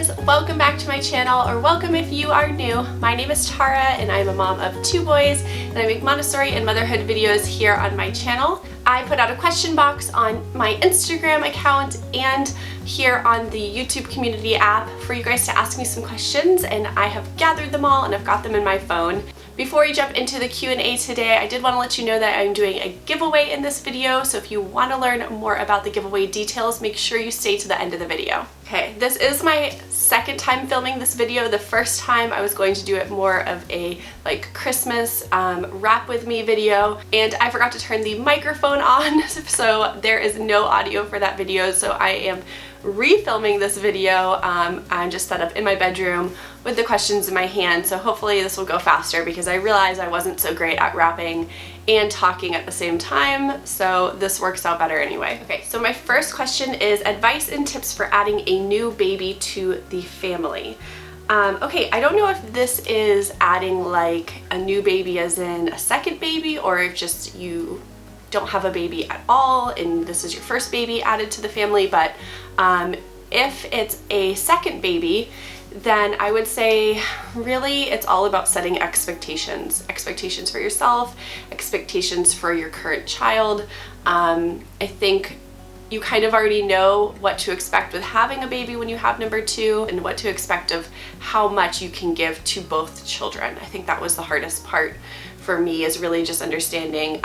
guys, welcome back to my channel, or welcome if you are new. My name is Tara and I'm a mom of 2 boys and I make Montessori and motherhood videos here on my channel. I put out a question box on my Instagram account and here on the YouTube community app for you guys to ask me some questions, and I have gathered them all and I've got them in my phone. Before we jump into the Q&A today, I did want to let you know that I'm doing a giveaway in this video, so if you want to learn more about the giveaway details, make sure you stay to the end of the video. Okay, this is my second time filming this video. The first time I was going to do it more of a Christmas wrap with me video, and I forgot to turn the microphone on, so there is no audio for that video, so I am refilming this video. I'm just set up in my bedroom with the questions in my hand, so hopefully this will go faster because I realized I wasn't so great at rapping and talking at the same time, so this works out better anyway. Okay, so my first question is advice and tips for adding a new baby to the family. Okay, I don't know if this is adding like a new baby as in a second baby, or if just you don't have a baby at all and this is your first baby added to the family, but if it's a second baby, then I would say really it's all about setting expectations. Expectations for yourself, expectations for your current child. I think you kind of already know what to expect with having a baby when you have number 2 and what to expect of how much you can give to both children. I think that was the hardest part for me, is really just understanding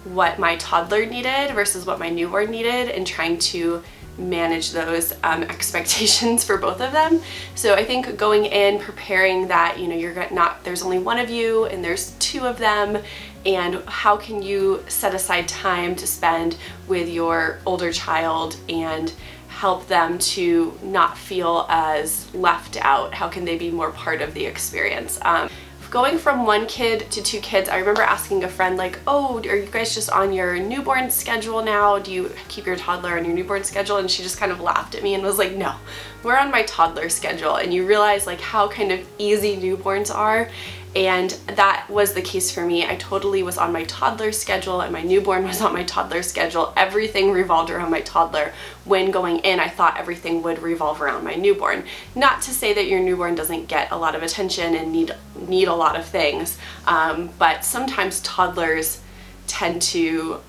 what my toddler needed versus what my newborn needed and trying to manage those expectations for both of them. So I think going in preparing that, you know, there's only one of you and there's 2 of them, and how can you set aside time to spend with your older child and help them to not feel as left out? How can they be more part of the experience? Going from 1 kid to 2 kids, I remember asking a friend like, oh, are you guys just on your newborn schedule now? Do you keep your toddler on your newborn schedule? And she just kind of laughed at me and was like, no, we're on my toddler schedule. And you realize like how kind of easy newborns are. And that was the case for me. I totally was on my toddler schedule and my newborn was on my toddler schedule. Everything revolved around my toddler. When going in, I thought everything would revolve around my newborn. Not to say that your newborn doesn't get a lot of attention and need a lot of things, but sometimes toddlers tend to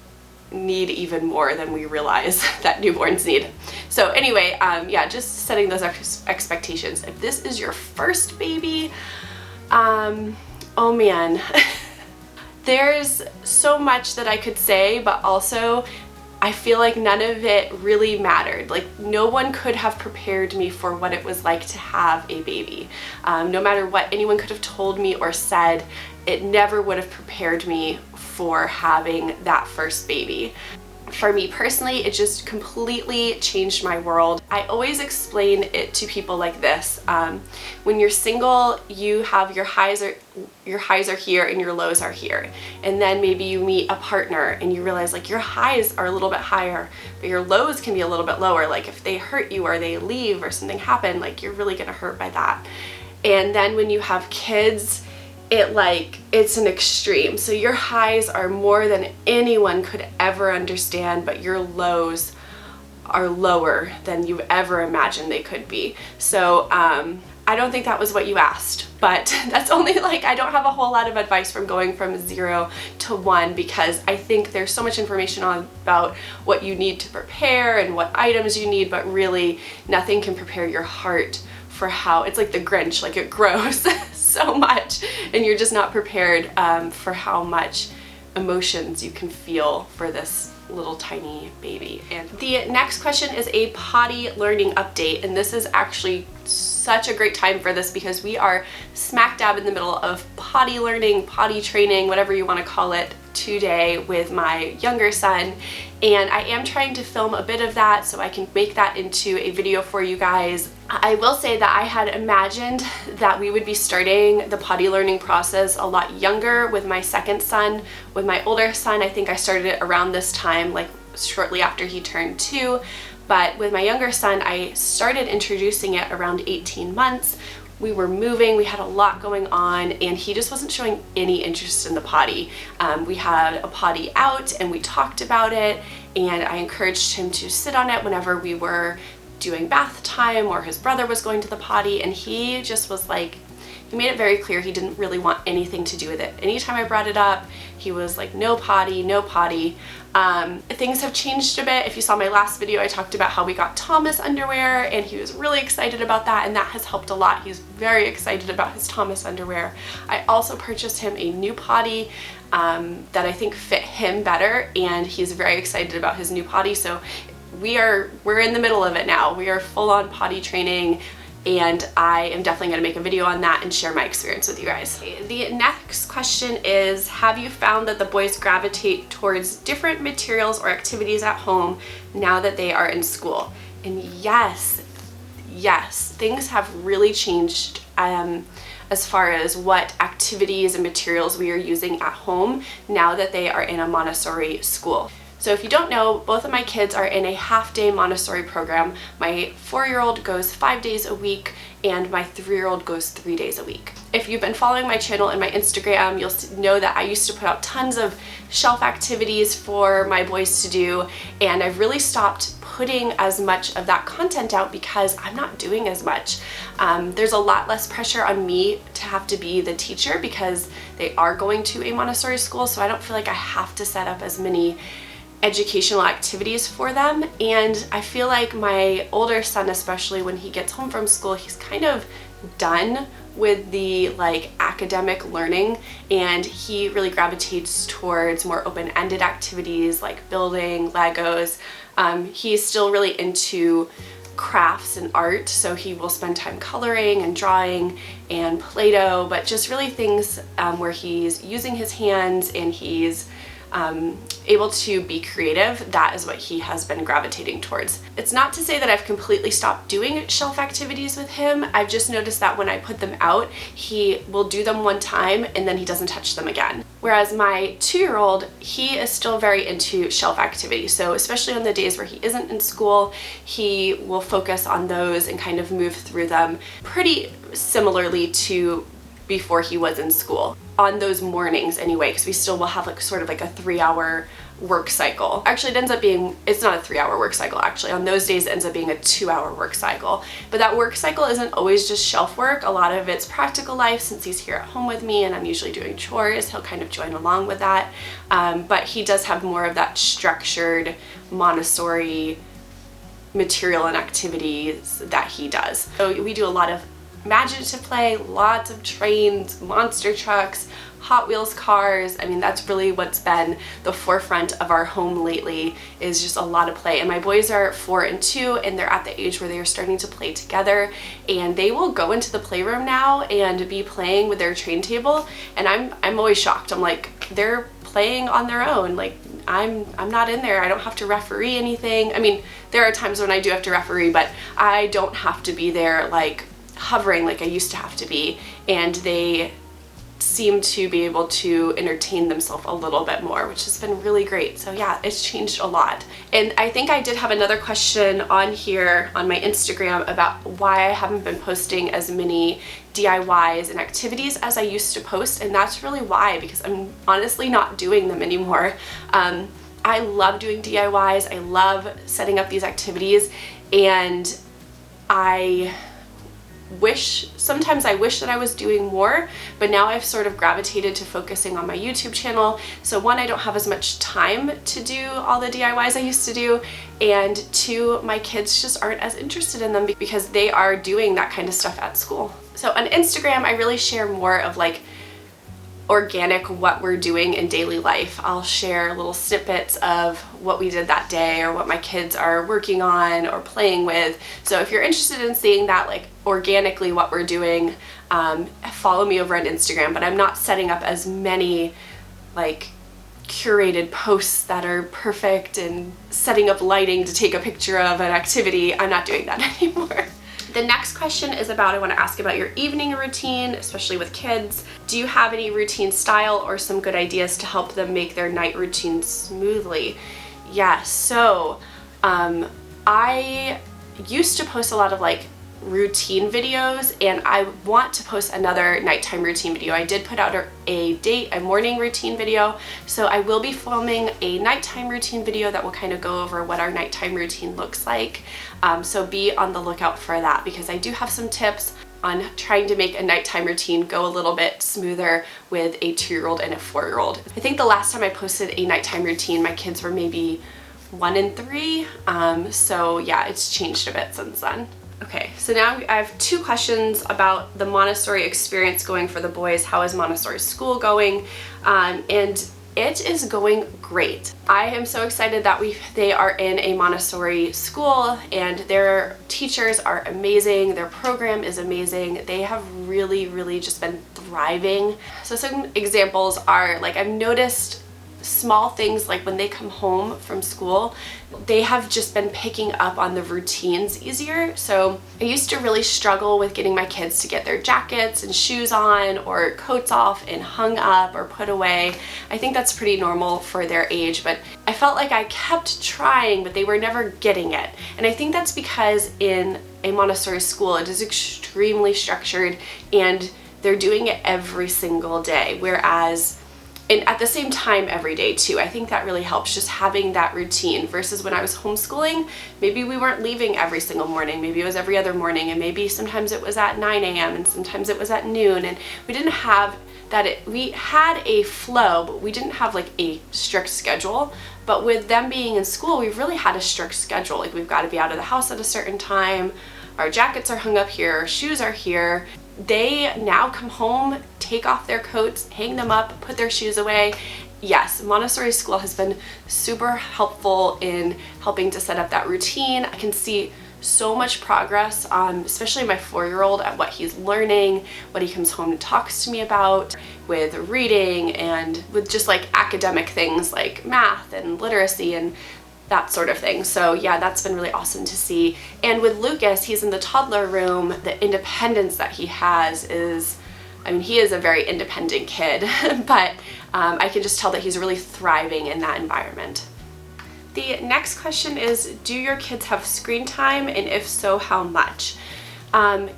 need even more than we realize that newborns need. So anyway, yeah, just setting those expectations. If this is your first baby, oh man, there's so much that I could say, but also I feel like none of it really mattered. Like no one could have prepared me for what it was like to have a baby. No matter what anyone could have told me or said, it never would have prepared me for having that first baby. For me personally, it just completely changed my world. I always explain it to people like this. When you're single, you have your highs are here and your lows are here. And then maybe you meet a partner and you realize like your highs are a little bit higher, but your lows can be a little bit lower. Like if they hurt you or they leave or something happened, like you're really gonna hurt by that. And then when you have kids, it's an extreme. So your highs are more than anyone could ever understand, but your lows are lower than you've ever imagined they could be. So I don't think that was what you asked, but that's only like, I don't have a whole lot of advice from going from 0 to 1, because I think there's so much information about what you need to prepare and what items you need, but really nothing can prepare your heart for how, it's like the Grinch, like it grows so much and you're just not prepared for how much emotions you can feel for this little tiny baby. And the next question is a potty learning update, and this is actually such a great time for this because we are smack dab in the middle of potty learning, potty training, whatever you want to call it, today with my younger son, and I am trying to film a bit of that so I can make that into a video for you guys. I will say that I had imagined that we would be starting the potty learning process a lot younger with my second son. With my older son, I think I started it around this time, like shortly after he turned 2, but with my younger son, I started introducing it around 18 months. We were moving, we had a lot going on, and he just wasn't showing any interest in the potty. We had a potty out and we talked about it, and I encouraged him to sit on it whenever we were doing bath time or his brother was going to the potty, and he just was like, he made it very clear he didn't really want anything to do with it. Anytime I brought it up, he was like, no potty, no potty. Things have changed a bit. If you saw my last video, I talked about how we got Thomas underwear, and he was really excited about that, and that has helped a lot. He's very excited about his Thomas underwear. I also purchased him a new potty that I think fit him better, and he's very excited about his new potty. So we're in the middle of it now. We are full on potty training, and I am definitely going to make a video on that and share my experience with you guys. The next question is, have you found that the boys gravitate towards different materials or activities at home now that they are in school? And yes, things have really changed as far as what activities and materials we are using at home now that they are in a Montessori school. So if you don't know, both of my kids are in a half-day Montessori program. My 4-year-old goes 5 days a week, and my 3-year-old goes 3 days a week. If you've been following my channel and my Instagram, you'll know that I used to put out tons of shelf activities for my boys to do, and I've really stopped putting as much of that content out because I'm not doing as much. There's a lot less pressure on me to have to be the teacher because they are going to a Montessori school, so I don't feel like I have to set up as many educational activities for them. And I feel like my older son, especially when he gets home from school, he's kind of done with the like academic learning, and he really gravitates towards more open-ended activities like building, Legos. He's still really into crafts and art, so he will spend time coloring and drawing and Play-Doh, but just really things where he's using his hands and he's able to be creative. That is what he has been gravitating towards. It's not to say that I've completely stopped doing shelf activities with him. I've just noticed that when I put them out, he will do them one time and then he doesn't touch them again. Whereas my 2-year-old, he is still very into shelf activities. So especially on the days where he isn't in school, he will focus on those and kind of move through them pretty similarly to before he was in school. On those mornings anyway, because we still will have like sort of like a 3-hour work cycle. Actually, it ends up being, it's not a 3-hour work cycle actually. On those days it ends up being a 2-hour work cycle. But that work cycle isn't always just shelf work. A lot of it's practical life. Since he's here at home with me and I'm usually doing chores, he'll kind of join along with that. But he does have more of that structured Montessori material and activities that he does. So we do a lot of imaginative play, lots of trains, monster trucks, Hot Wheels cars. I mean, that's really what's been the forefront of our home lately, is just a lot of play. And my boys are 4 and 2, and they're at the age where they are starting to play together, and they will go into the playroom now and be playing with their train table, and I'm always shocked. I'm like, they're playing on their own. Like, I'm not in there. I don't have to referee anything. I mean, there are times when I do have to referee, but I don't have to be there like hovering like I used to have to be, and they seem to be able to entertain themselves a little bit more, which has been really great. So yeah, it's changed a lot. And I think I did have another question on here on my Instagram about why I haven't been posting as many DIYs and activities as I used to post, and that's really why, because I'm honestly not doing them anymore. I love doing DIYs. I love setting up these activities, and sometimes I wish that I was doing more, but now I've sort of gravitated to focusing on my YouTube channel. So 1, I don't have as much time to do all the DIYs I used to do, and 2, my kids just aren't as interested in them because they are doing that kind of stuff at school. So on Instagram, I really share more of like organic what we're doing in daily life. I'll share little snippets of what we did that day or what my kids are working on or playing with. So if you're interested in seeing that like organically what we're doing, follow me over on Instagram. But I'm not setting up as many like curated posts that are perfect and setting up lighting to take a picture of an activity. I'm not doing that anymore. The next question is I want to ask about your evening routine, especially with kids. Do you have any routine style or some good ideas to help them make their night routine smoothly? Yeah, so I used to post a lot of like routine videos, and I want to post another nighttime routine video. I did put out a morning routine video, so I will be filming a nighttime routine video that will kind of go over what our nighttime routine looks like. So be on the lookout for that, because I do have some tips on trying to make a nighttime routine go a little bit smoother with a 2-year-old and a 4-year-old. I think the last time I posted a nighttime routine, my kids were maybe 1 and 3, so yeah, it's changed a bit since then. Okay, so now I have 2 questions about the Montessori experience going for the boys. How is Montessori school going? And it is going great. I am so excited that they are in a Montessori school, and their teachers are amazing. Their program is amazing. They have really just been thriving. So some examples are, like, I've noticed small things like when they come home from school, they have just been picking up on the routines easier. So I used to really struggle with getting my kids to get their jackets and shoes on, or coats off and hung up or put away. I think that's pretty normal for their age, but I felt like I kept trying, but they were never getting it. And I think that's because in a Montessori school, it is extremely structured and they're doing it every single day, whereas and at the same time every day too. I think that really helps, just having that routine, versus when I was homeschooling, maybe we weren't leaving every single morning. Maybe it was every other morning, and maybe sometimes it was at 9 a.m. and sometimes it was at noon, and we didn't have that. We had a flow, but we didn't have like a strict schedule. But with them being in school, we've really had a strict schedule. Like, we've got to be out of the house at a certain time, our jackets are hung up here, our shoes are here. They now come home, take off their coats, hang them up, put their shoes away. Yes, Montessori school has been super helpful in helping to set up that routine. I can see so much progress, especially my 4-year-old, at what he's learning, what he comes home and talks to me about with reading, and with just like academic things like math and literacy and that sort of thing. So yeah, that's been really awesome to see. And with Lucas, he's in the toddler room. The independence that he has is, I mean, he is a very independent kid, but I can just tell that he's really thriving in that environment. The next question is, do your kids have screen time, and if so, how much?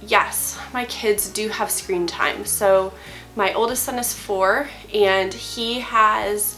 Yes, my kids do have screen time. So my oldest son is 4, and he has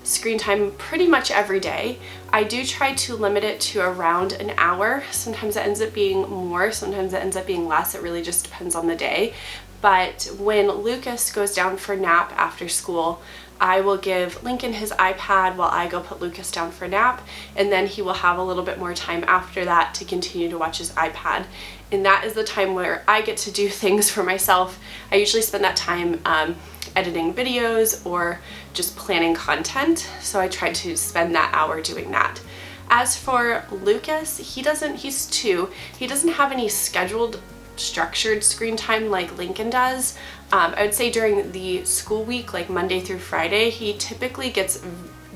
screen time pretty much every day. I do try to limit it to around an hour. Sometimes it ends up being more, sometimes it ends up being less. It really just depends on the day. But when Lucas goes down for nap after school, I will give Lincoln his iPad while I go put Lucas down for nap, and then he will have a little bit more time after that to continue to watch his iPad. And that is the time where I get to do things for myself. I usually spend that time editing videos or just planning content, so I try to spend that hour doing that. As for Lucas, he's 2. He doesn't have any scheduled structured screen time like Lincoln does. I would say during the school week, like Monday through Friday, he typically gets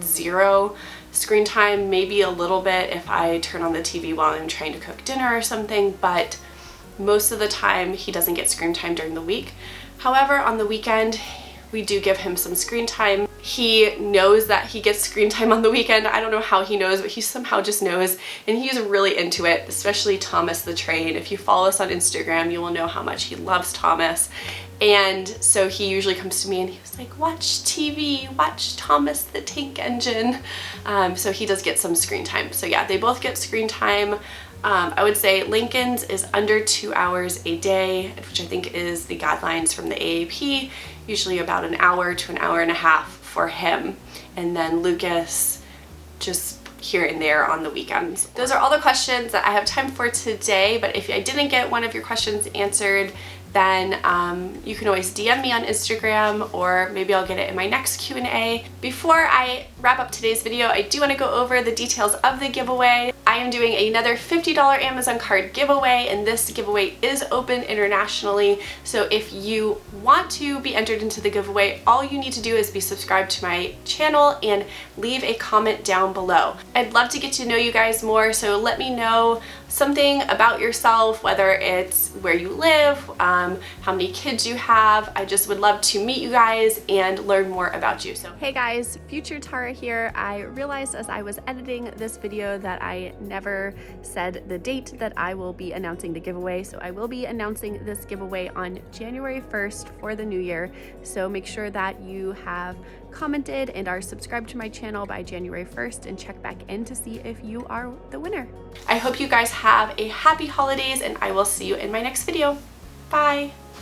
0 screen time, maybe a little bit if I turn on the TV while I'm trying to cook dinner or something, but most of the time he doesn't get screen time during the week. However, on the weekend, we do give him some screen time. He knows that he gets screen time on the weekend. I don't know how he knows, but he somehow just knows, and he's really into it, especially Thomas the Train. If you follow us on Instagram, you will know how much he loves Thomas. And so he usually comes to me and he's like, watch TV, watch Thomas the Tank Engine. So he does get some screen time. So yeah, they both get screen time. I would say Lincoln's is under 2 hours a day, which I think is the guidelines from the AAP, usually about an hour to an hour and a half for him. And then Lucas, just here and there on the weekends. Those are all the questions that I have time for today, but if I didn't get one of your questions answered, then you can always DM me on Instagram, or maybe I'll get it in my next Q&A. Before I wrap up today's video, I do want to go over the details of the giveaway. I am doing another $50 Amazon card giveaway, and this giveaway is open internationally. So if you want to be entered into the giveaway, all you need to do is be subscribed to my channel and leave a comment down below. I'd love to get to know you guys more, so let me know something about yourself, whether it's where you live, how many kids you have. I just would love to meet you guys and learn more about you. So hey guys, future Tara here. I realized as I was editing this video that I never said the date that I will be announcing the giveaway. So I will be announcing this giveaway on January 1st for the new year. So make sure that you have commented and are subscribed to my channel by January 1st and check back in to see if you are the winner. I hope you guys have a happy holidays and I will see you in my next video. Bye.